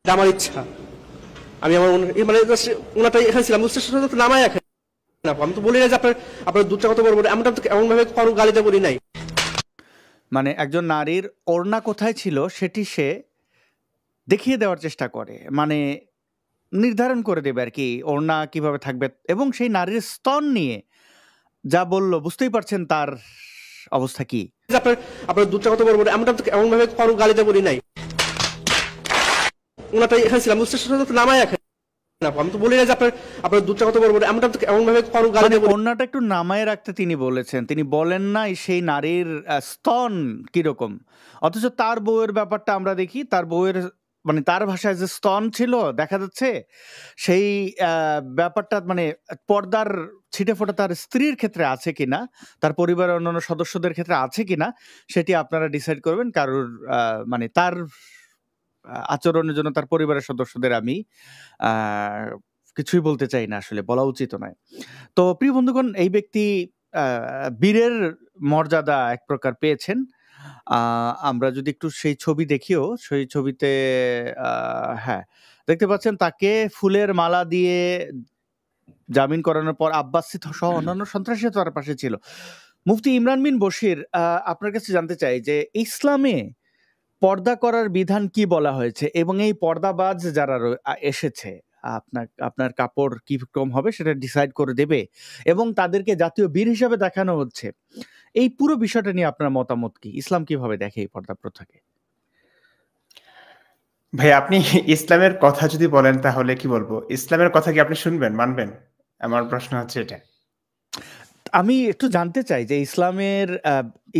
এটা আমার ইচ্ছা। আমি আমার মানে ওনাটা এখানে ছিলাম নামায় রাখেন। আমি তো বলি না যে আপনার আপনার দুধটা কত বড় বড়, এমনটা তো এমন ভাবে কারো গালিতে বলি নাই। মানে একজন নারীর ওড়না কোথায় ছিল সেটি সে দেখিয়ে দেওয়ার চেষ্টা করে, মানে নির্ধারণ করে দেবে আর কি ওড়না কিভাবে থাকবে, এবং সেই নারীর স্তন নিয়ে যা বলল বুঝতেই পারছেন তার অবস্থা কি। যে আপনার আপনার দুধটা কত বড় বড়, এমনটা তো এমন ভাবে কারো গালিতে বলি নাই। ওনাটা এখানে ছিলাম নামায় রাখেন। আমি তো বলি না যে আপনার আপনার দুধটা কত বড় বড়, এমনটা তো এমন ভাবে কারো মানে গালিতে বলি। ওড়নাটা একটু নামায় রাখতে তিনি বলেছেন, তিনি বলেন নাই সেই নারীর স্তন কিরকম। অথচ তার বউয়ের ব্যাপারটা আমরা দেখি, তার বউয়ের মানে তার ভাষায় যে স্তন ছিল দেখা যাচ্ছে, সেই ব্যাপারটা মানে পর্দার ছিটে ফোটা তার স্ত্রীর ক্ষেত্রে আছে কিনা, তার পরিবারের অন্যান্য সদস্যদের ক্ষেত্রে আছে কিনা, সেটি আপনারা ডিসাইড করবেন। কারোর মানে তার আচরণের জন্য তার পরিবারের সদস্যদের আমি আহ, কিছুই বলতে চাই না, আসলে বলা উচিত নয়। তো প্রিয় বন্ধুগণ, এই ব্যক্তি বীরের মর্যাদা এক প্রকার পেয়েছেন। আমরা যদি একটু সেই ছবি দেখিও, সেই ছবিতে হ্যাঁ, দেখতে পাচ্ছেন তাকে ফুলের মালা দিয়ে জামিন করানোর পর আব্বাসী সহ অন্যান্য সন্ত্রাসী তার পাশে ছিল। মুফতি ইমরান বিন বশির, আপনার কাছে জানতে চাই যে ইসলামে পর্দা করার বিধান কি বলা হয়েছে, এবং এই পর্দাবাজ যারা এসেছে, আপনার আপনার কাপড় কি রকম হবে সেটা ডিসাইড করে দেবে, এবং তাদেরকে জাতীয় বীর হিসাবে দেখানো হচ্ছে। এই পুরো বিষয়টা নিয়ে আপনার মতামত কি? ইসলাম কিভাবে দেখে এই পর্দা প্রথাকে? ভাই, আপনি ইসলামের কথা যদি বলেন তাহলে কি বলবো? ইসলামের কথা কি আপনি শুনবেন, মানবেন? আমার প্রশ্ন হচ্ছে এটা। আমি একটু জানতে চাই যে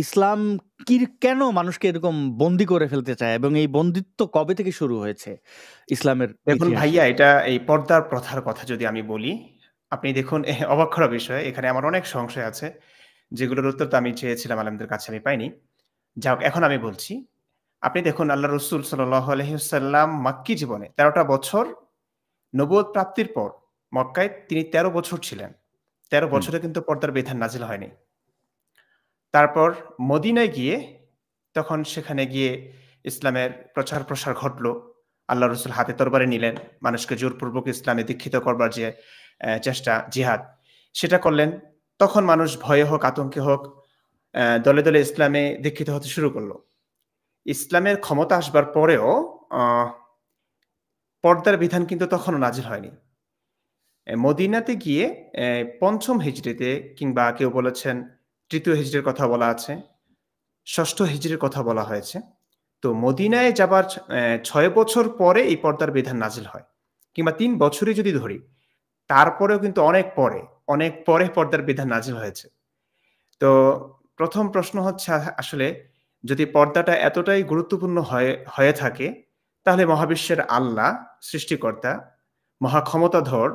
ইসলাম কি কেন মানুষকে এরকম বন্দি করে ফেলতে চায়, এবং এই বন্দিত্ব কবে থেকে শুরু হয়েছে ইসলামের দেখুন ইতিহাসে? ভাইয়া, এটা এই পর্দার প্রথার কথা যদি আমি বলি, আপনি দেখুন অবাক করা বিষয়, এখানে আমার অনেক সংশয় আছে, যেগুলোর উত্তর তো আমি চেয়েছিলাম আলেমদের কাছে, আমি পাইনি। যাক, এখন আমি বলছি। আপনি দেখুন আল্লাহ রসুল সাল্লাল্লাহু আলাইহি ওয়াসাল্লাম মাক্কি জীবনে ১৩টা বছর নবুয়ত প্রাপ্তির পর মক্কায় তিনি ১৩ বছর ছিলেন। ১৩ হুম। বছরে কিন্তু পর্দার বিধান নাজিল হয়নি। তারপর মদিনায় গিয়ে, তখন সেখানে গিয়ে ইসলামের প্রচার প্রসার ঘটল। আল্লাহ রসুল হাতে তরবারি নিলেন। মানুষকে জোরপূর্বক ইসলামে দীক্ষিত করবার যে চেষ্টা, জিহাদ, সেটা করলেন। তখন মানুষ ভয়ে হোক, আতঙ্কে হোক, দলে দলে ইসলামে দীক্ষিত হতে শুরু করলো। ইসলামের ক্ষমতা আসবার পরেও আহ, পর্দার বিধান কিন্তু তখনও নাজিল হয়নি। মদিনাতে গিয়ে ৫ম হিজরিতে, কিংবা কেউ বলেছেন ৩য় হিজরির কথা বলা আছে, ৬ষ্ঠ হিজরির কথা বলা হয়েছে। তো মদিনায় যাবার ৬ বছর পরে এই পর্দার বিধান নাজিল হয়, কিংবা ৩ বছরই যদি ধরি, তারপরেও কিন্তু অনেক পরে পর্দার বিধান নাজিল হয়েছে। তো ১ম প্রশ্ন হচ্ছে, আসলে যদি পর্দাটা এতটাই গুরুত্বপূর্ণ হয়ে থাকে, তাহলে মহাবিশ্বের আল্লাহ, সৃষ্টিকর্তা, মহাক্ষমতাধর,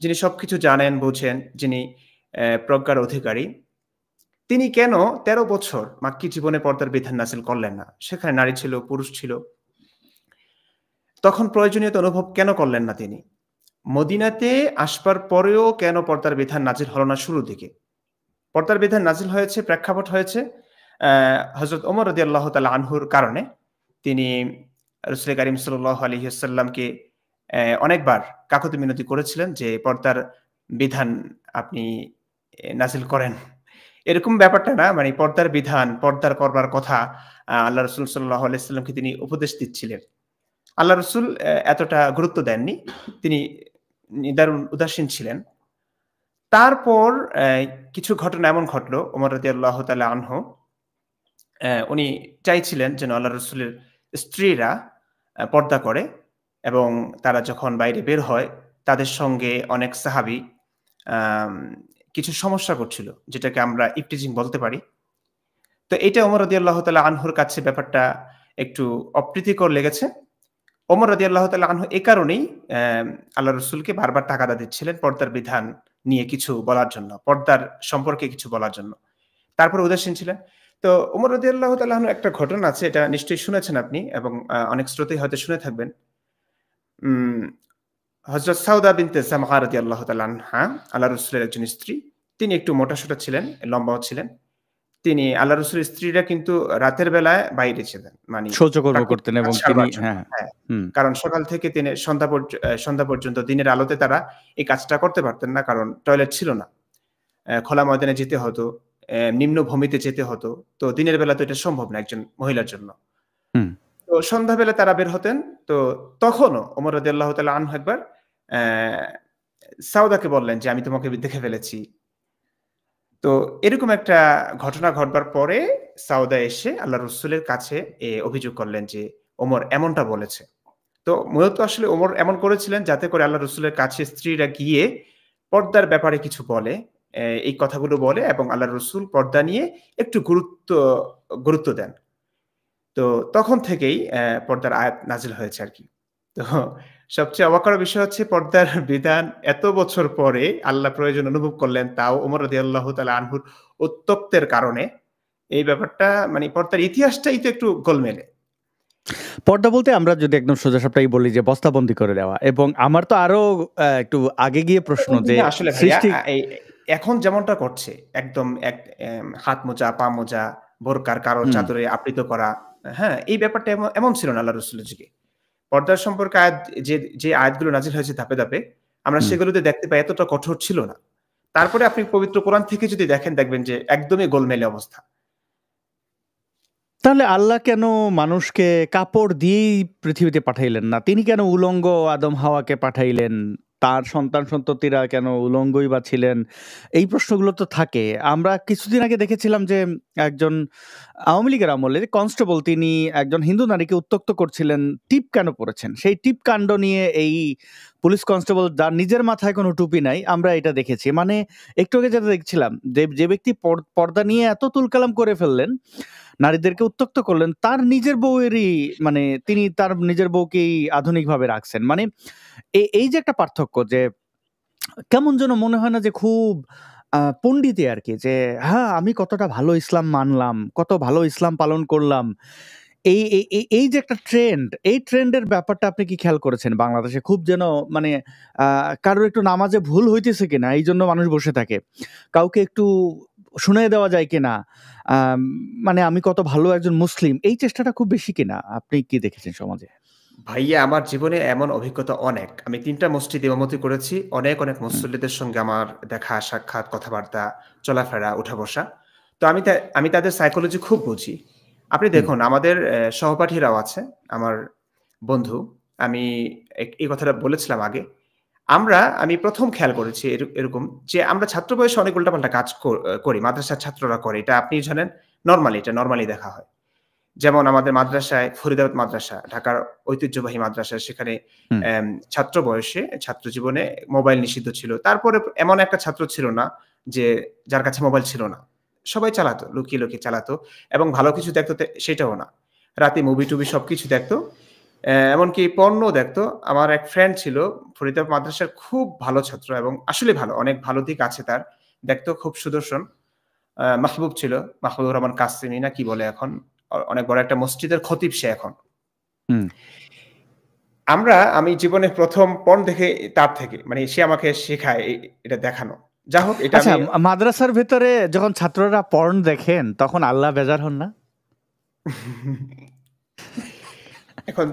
যিনি সবকিছু জানেন, বোঝেন, যিনি প্রজ্ঞার অধিকারী, তিনি কেন ১৩ বছর মাক্কি জীবনে পর্দার বিধান নাজিল করলেন না? সেখানে নারী ছিল, পুরুষ ছিল। তখন প্রয়োজনীয়তা অনুভব কেন করলেন না তিনি? মদিনাতে আসবার পরেও কেন পর্দার বিধান নাজিল হলো না শুরুর দিকে? পর্দার বিধান নাজিল হয়েছে, প্রেক্ষাপট হয়েছে হযরত ওমর রাদিয়াল্লাহু তাআলা আনহুর কারণে। তিনি রাসূল কারীম সাল্লাল্লাহু আলাইহি ওয়াসাল্লামকে অনেকবার কাকুতি মিনতি করেছিলেন যে, পর্দার বিধান আপনি নাজিল করেন। এরকম ব্যাপারটা না, মানে পর্দার বিধান, পর্দার করবার কথা আল্লাহ রাসূল সাল্লাল্লাহু আলাইহি ওয়াসাল্লামকে তিনি উপদেশ দিচ্ছিলেন। আল্লাহ রাসূল এতটা গুরুত্ব দেননি। তিনি নিদারুণ উদাসীন ছিলেন। তারপর কিছু ঘটনা এমন ঘটলো, ওমর রাদিয়াল্লাহু তাআলা আনহু উনি চাইছিলেন যেন আল্লাহ রাসূলের স্ত্রীরা পর্দা করে, এবং তারা যখন বাইরে বের হয়, তাদের সঙ্গে অনেক সাহাবী আম কিছু সমস্যা করছিল, যেটাকে আমরা ইফটিজিং বলতে পারি। তো এটা ওমর রাদিয়াল্লাহু তাআলা আনহুর কাছে ব্যাপারটা একটু অপ্রীতিকর লেগেছে। ওমর রাদিয়াল্লাহু তাআলা আনহু এ কারণেই আল্লাহ রাসূলকে বারবার তাগাদা দিচ্ছিলেন পর্দার বিধান নিয়ে কিছু বলার জন্য, পর্দার সম্পর্কে কিছু বলার জন্য। তারপরে উদাসীন ছিলেন। তো ওমর রাদিয়াল্লাহু তাআলা আনহুর একটা ঘটনা আছে, এটা নিশ্চয়ই শুনেছেন আপনি, এবং অনেক শ্রোতাই হয়তো শুনে থাকবেন। উম হযরত সাউদা বিনতে জামআ রাদিয়াল্লাহু তাআলা আনহা, আল্লাহর রাসূলের একজন স্ত্রী। তিনি একটু মোটাসোটা ছিলেন, লম্বাও ছিলেন। তিনি আল্লাহ রসুলের স্ত্রীরা কিন্তু রাতের বেলায় বাইরে ছিলেন, মানে শৌচকর্ম প্রাকৃতিক করতেন কাজ এবং তিনি সারবার জন্য। হ্যাঁ, হ্যাঁ, হুম। কারণ সকাল থেকে তিনি সন্ধ্যা পর্যন্ত দিনের আলোতে তারা এই কাজটা করতে পারতেন না, কারণ টয়লেট ছিল না। খোলা ময়দানে যেতে হতো, নিম্ন ভূমিতে যেতে হতো। তো দিনের বেলা তো এটা সম্ভব না একজন মহিলার জন্য। হুম। তো সন্ধ্যাবেলা তারা বের হতেন। তো তখনও ওমর রাদিয়াল্লাহু তাআলা আনহু একবার অ্যা সাউদাকে বললেন যে, "আমি তোমাকে দেখে ফেলেছি।" তো এরকম একটা ঘটনা ঘটবার পরে সাউদা এসে আল্লাহর রাসূলের কাছে অভিযোগ করলেন যে, "ওমর এমনটা বলেছে।" তো মূলত আসলে ওমর এমন করেছিলেন যাতে করে আল্লাহর রাসূলের কাছে স্ত্রীরা গিয়ে পর্দার ব্যাপারে কিছু বলে, এই কথাগুলো বলে এবং আল্লাহর রাসূল পর্দা নিয়ে একটু গুরুত্ব দেন। তো তখন থেকেই পর্দার আয়াত নাজিল হয়েছে আরকি। তো সবচেয়ে অবাক করার বিষয় হচ্ছে পর্দার বিধান এত বছর পরে আল্লাহ প্রয়োজন অনুভব করলেন, তাও ওমর রাদিয়াল্লাহু তাআলা আনহুর উত্তপ্তের কারণে। এই ব্যাপারটা মানে পর্দার ইতিহাসটাই তো একটু গোলমেলে। পর্দা বলতে আমরা যদি একদম সোজাসাপটাই বলি যে বস্তাবন্দী করে দেওয়া, এবং আমার তো আরো একটু আগে গিয়ে প্রশ্ন যে না আসলে ভাইয়া সৃষ্টি এখন যেমনটা করছে একদম হাত মোজা, পা মোজা, বোরকার কারো হুম। চাদরে আবৃত করা, হ্যাঁ? এই ব্যাপারটা এমন ছিল না আল্লাহর রাসূলের যুগে। পর্দার সম্পর্কে যে আয়াতগুলো নাজিল হয়েছে ধাপে, ধাপে আমরা হুম। সেগুলোতে দেখতে পাই এতটা কঠোর ছিল না। তারপরে আপনি পবিত্র কোরআন থেকে যদি দেখেন দেখবেন যে একদমই গোলমেলে অবস্থা। তাহলে আল্লাহ কেন মানুষকে কাপড় দিয়েই পৃথিবীতে পাঠাইলেন না? তিনি কেন উলঙ্গ আদম হাওয়াকে পাঠাইলেন? তার সন্তান-সন্ততিরা কেন উলঙ্গই বা ছিলেন? এই প্রশ্নগুলো তো থাকে। আমরা কিছুদিন আগে দেখেছিলাম যে একজন আওয়ামী লীগের আমলে কনস্টেবল তিনি একজন হিন্দু নারীকে উত্ত্যক্ত করছিলেন। টিপ কেন পড়েছেন? সেই টিপ কাণ্ড নিয়ে এই পুলিশ কনস্টেবল যার নিজের মাথায় কোনো টুপি নাই, আমরা এটা দেখেছি। মানে একটু আগে যেটা দেখছিলাম যে ব্যক্তি পর্দা নিয়ে এত তুলকালাম করে ফেললেন, নারীদেরকে উত্ত্যক্ত করলেন, তার নিজের বউয়েরই মানে তিনি তার নিজের বউকেই আধুনিকভাবে রাখছেন। মানে এই যে একটা পার্থক্য যে কেমন যেন মনে হয় না যে খুব পণ্ডিতি আরকি যে হ্যাঁ, আমি কতটা ভালো ইসলাম মানলাম, কত ভালো ইসলাম পালন করলাম। এই যে একটা ট্রেন্ড, এই ট্রেন্ডের ব্যাপারটা আপনি কি খেয়াল করেছেন বাংলাদেশে? খুব যেন মানে আ কারোর একটু নামাজে ভুল হইতেছে কিনা এইজন্য মানুষ বসে থাকে। কাউকে একটু শুনিয়ে দেওয়া যায় কিনা? আম মানে আমি কত ভালো একজন মুসলিম, এই চেষ্টাটা খুব বেশি কিনা? আপনি কি দেখেছেন সমাজে? ভাইয়া আমার জীবনে এমন অভিজ্ঞতা অনেক। আমি ৩ টা মসজিদে ইমামতি করেছি। অনেক হুম, মুসল্লিদের সঙ্গে আমার দেখা সাক্ষাৎ, কথাবার্তা, চলাফেরা, উঠা-বসা। তো আমি তাদের সাইকোলজি খুব বুঝি। আপনি হুম। দেখুন আমাদের সহপাঠীরাও আছে, আমার বন্ধু। আমি এই কথাটা বলেছিলাম আগে। আমি ১ম খেয়াল করেছি এরকম যে আমরা ছাত্র বয়সে অনেক উল্টাপাল্টা কাজ করি। মাদ্রাসার ছাত্ররা করে। এটা আপনিও জানেন, এটা নরমালি দেখা হয়। যেমন আমাদের মাদ্রাসায় ফরিদাবাদ মাদ্রাসা, ঢাকার ঐতিহ্যবাহী মাদ্রাসা, সেখানে হুম। ছাত্র বয়সে, ছাত্র জীবনে মোবাইল নিষিদ্ধ ছিল। তারপরে এমন একটা ছাত্র ছিল না যে যার কাছে মোবাইল ছিল না। সবাই চালাতো, লুকিয়ে চালাতো এবং ভালো কিছু দেখতো সেটাও না। রাতে মুভি-টুভি সবকিছু দেখতো। এমনকি পর্নোও দেখতো। আমার এক ফ্রেন্ড ছিল ফরিদাবাদ মাদ্রাসার খুব ভালো ছাত্র এবং আসলে ভালো, অনেক ভালো দিক আছে তার। দেখতো খুব সুদর্শন। মাহবুব ছিল। মাহবুবুর রহমান কাসেমি না কি বলে এখন? অনেক বড় একটা মসজিদের খতিব সে এখন। হুম। আমি জীবনে ১ম পর্ন দেখে তার থেকে। মানে সে আমাকে শেখায় এটা দেখানো। যা হোক এটা আচ্ছা, আমি মাদ্রাসার ভেতরে যখন ছাত্ররা পর্ন দেখেন তখন আল্লাহ বেজার হন না? এখন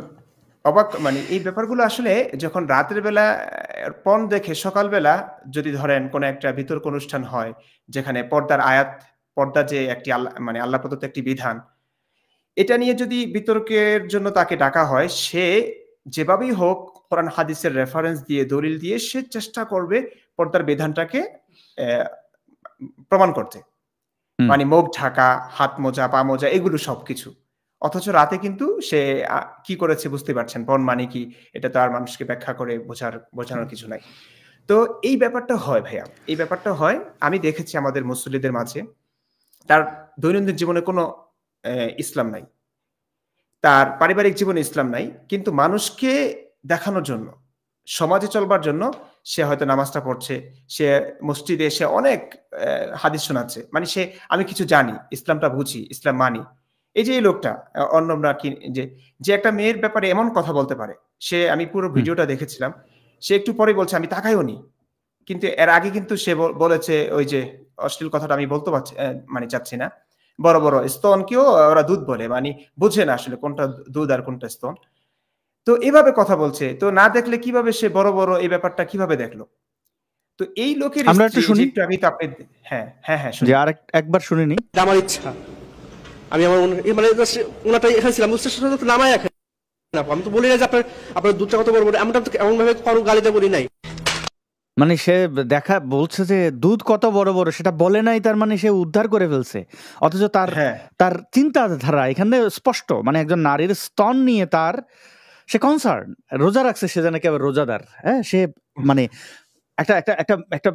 অবাক মানে এই ব্যাপারগুলো আসলে যখন রাতের বেলা পর্ন দেখে সকালবেলা যদি ধরেন কোন একটা বিতর্ক অনুষ্ঠান হয়, যেখানে পর্দা যে একটি আল্লাহ প্রদত্ত একটি বিধান, এটা নিয়ে যদি বিতর্কের জন্য তাকে ডাকা হয়, সে যেভাবেই হোক কোরআন হাদিসের রেফারেন্স দিয়ে, দলিল দিয়ে সে চেষ্টা করবে পর্দার বিধানটাকে অ্যা প্রমাণ করতে। হুম। মানে মুখ ঢাকা, হাত মোজা, পা মোজা এগুলো সবকিছু। অথচ রাতে কিন্তু সে কি করেছে বুঝতে পারছেন। পণ মানে কি? এটা তো আর মানুষকে ব্যাখ্যা করে বোঝানোর কিছু নাই। তো এই ব্যাপারটা হয় ভাইয়া। এই ব্যাপারটা হয়। আমি দেখেছি আমাদের মুসল্লিদের মাঝে। তার দৈনন্দিন জীবনে কোনো ইসলাম নাই। তার পারিবারিক জীবনে ইসলাম নাই। কিন্তু মানুষকে দেখানোর জন্য, সমাজে চলবার জন্য সে হয়তো নামাজটা পড়ছে। সে মসজিদে এসে অনেক হাদিস শোনাচ্ছে। মানে আমি কিছু জানি, ইসলামটা বুঝি, ইসলাম মানি। এই যে এই লোকটা অন্যমরা কি যে একটা মেয়ের ব্যাপারে এমন কথা বলতে পারে। আমি পুরো হুম। ভিডিওটা দেখেছিলাম। সে একটু পরে বলছে, "আমি তাকাইওনি।" কিন্তু এর আগে কিন্তু সে বলেছে ওই যে অশ্লীল কথাটা আমি বলতে পারছি মানে চাচ্ছি না। বড় বড় স্তনকেও ওরা দুধ বলে, মানে বুঝে না আসলে কোনটা দুধ আর কোনটা স্তন। তো এভাবে কথা বলছে, তো না দেখলে কিভাবে সে বড় বড় এই ব্যাপারটা কিভাবে দেখলো? তো এই লোকের আমরা স্ত্রী, একটু এই যে শুনি একটু আগে তো আপনি, হ্যাঁ হ্যাঁ হ্যাঁ যে শুনি। একবার শুনে নি। এটা আমার ইচ্ছা। আমি আমার মানে ওনাটাই এখানে ছিলাম, বুঝতে তো নামাই এখানে আপু। আমি তো বলি না যে আপনার দুধটা কত বড় বড়, এমনটা তো এমন ভাবে কারো গালিতে বলি নাই। মানে সে বলছে যে দুধ কত বড় বড় সেটা বলে নাই, তার মানে সে উদ্ধার করে ফেলছে। অথচ তার হ্যাঁ তার চিন্তাধারা এখানে স্পষ্ট, মানে একজন নারীর স্তন নিয়ে সে কনসার্ন। রোজা রাখছে, সে যেন একেবারে রোজাদার। হ্যাঁ, সে মানে একটা একটা একটা একটা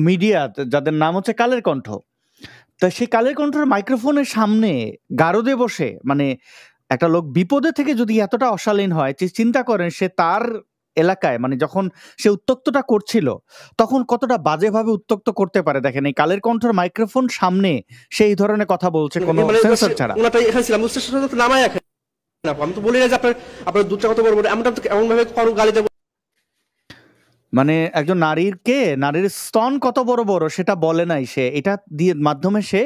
মিডিয়া যাদের নাম হচ্ছে কালের কণ্ঠ, তো সেই কালের কণ্ঠের মাইক্রোফোনের সামনে গারদে বসে, মানে একটা লোক বিপদে থেকে যদি এতটা অশালীন হয়, চিন্তা করেন সে তার এলাকায়, মানে যখন সে উত্তক্তটা করছিল তখন কতটা বাজেভাবে উত্তক্ত করতে পারে। দেখেন, এই কালের কণ্ঠের মাইক্রোফোন সামনে সেই ধরনের কথা বলছে কোনো মানে সেন্সর ছাড়া। ওনাটাই এখানে ছিলাম, বুঝতে তো নামাই এখানে আপু। আমি তো বলি না যে আপনার দুধটা কত বড় বড়, এমনটা তো এমন ভাবে কারো গালিতে মানে একজন নারীর স্তন কত বড় বড় সেটা বলে নাই সে। এটা দিয়ে মাধ্যমে সে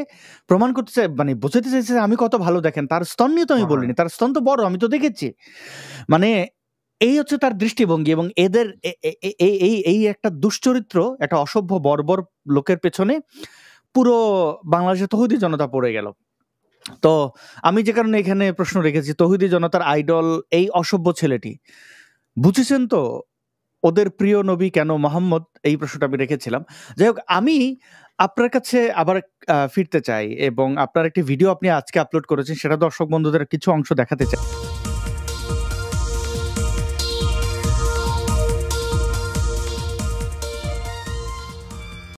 প্রমাণ করতে চায়, মানে বোঝাতে চাইছে যে আমি কত ভালো। দেখেন, তার স্তন নিয়ে তো আমি বলিনি, তার স্তন তো বড়, আমি তো দেখেছি। মানে এই হচ্ছে তার দৃষ্টিভঙ্গি। এবং এদের এই একটা দুশ্চরিত্র, একটা অসভ্য বর্বর লোকের পেছনে পুরো বাংলাদেশের তৌহিদি জনতা পড়ে গেল। তো আমি যে কারণে এখানে প্রশ্ন রেখেছি, তৌহিদি জনতার আইডল এই অসভ্য ছেলেটি, বুঝেছেন তো ওদের প্রিয় নবী কেন মোহাম্মদ? এই প্রশ্নটা আমি রেখেছিলাম। যাই হোক, আমি আপনার কাছে আবার ফিরতে চাই এবং আপনার একটি ভিডিও আপনি আজকে আপলোড করেছেন, সেটা দর্শক বন্ধুদের কিছু অংশ দেখাতে চাই।